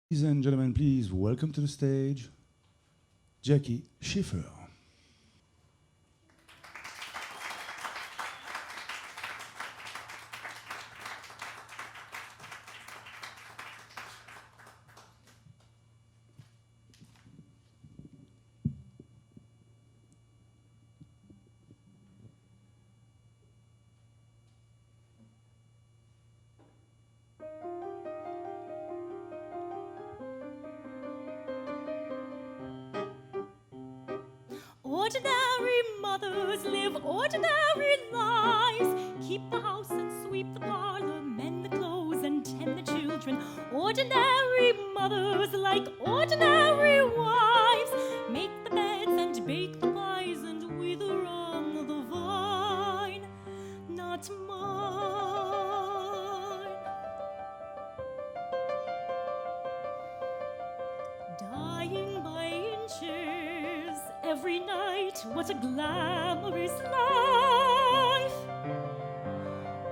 Ladies and gentlemen, please welcome to the stage Jackie Schiffer. Ordinary mothers live ordinary lives. Keep the house and sweep the parlor, mend the clothes and tend the children. Ordinary mothers like ordinary wives. Make the beds and bake the pies and wither on the vine. Not mine. Dying by inches every night, what a glamorous life,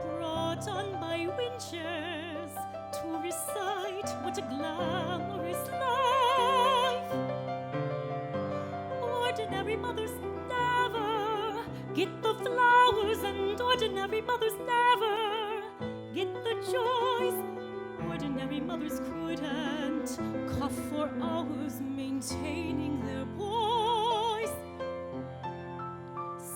brought on by winches to recite, what a glamorous life. Ordinary mothers never get the flowers, and ordinary mothers never get the joys. Ordinary mothers couldn't cough for hours maintaining their poise.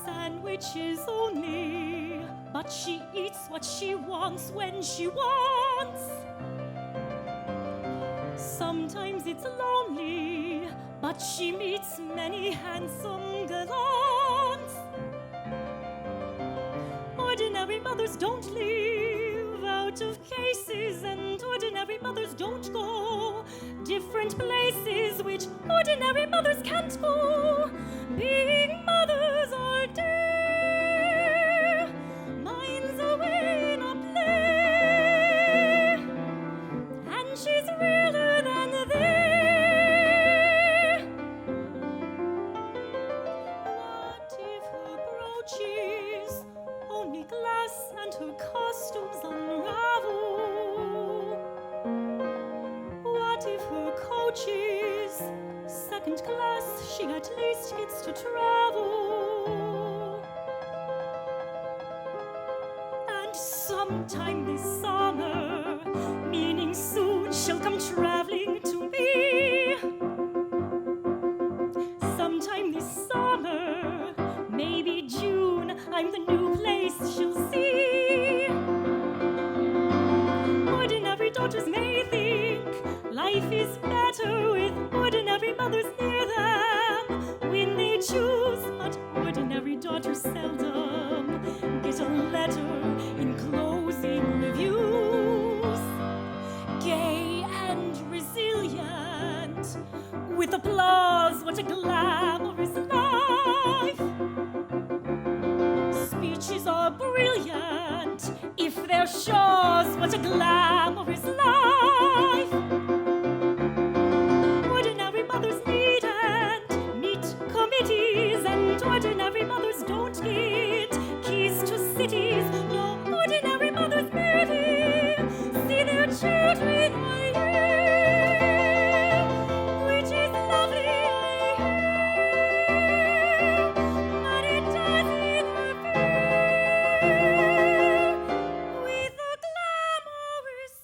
Sandwiches only, but she eats what she wants when she wants. Sometimes it's lonely, but she meets many handsome gallants. Ordinary mothers don't live out of cases, and ordinary mothers don't go different places which ordinary mothers can't go. Being mothers are dear, mine's away in a play, and she's realer than they. What if her brooches only glass and her costumes unravel? What if her coach is second class, she at least gets to travel? And sometime this summer, meaning soon, she'll come traveling to me. Sometime this summer, maybe June, I'm the new place she'll see. Ordinary daughters may think life is better with ordinary mothers near them when they choose, but ordinary daughters seldom get a letter in closing reviews. Gay and resilient, with applause, what a glamorous life. Speeches are brilliant, if they're shows, what a glamorous life. Ordinary mothers need and meet committees, and ordinary mothers don't get keys to cities. No, ordinary mothers merely see their children a year, which is lovely, I hear, but it doesn't interfere with the glamorous.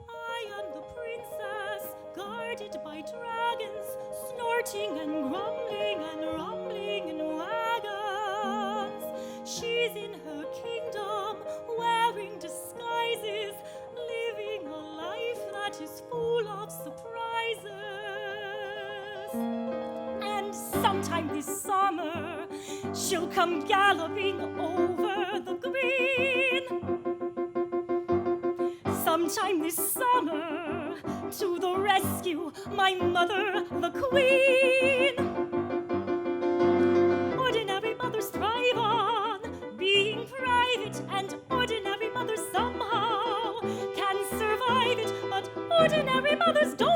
I am the princess, guarded by dragons, snorting and grumbling and rumbling in wagons. She's in her kingdom, wearing disguises, living a life that is full of surprises. And sometime this summer, she'll come galloping over the green. Sometime this summer, to the rescue, my mother, the queen. Ordinary mothers thrive on being private, and ordinary mothers somehow can survive it, but ordinary mothers don't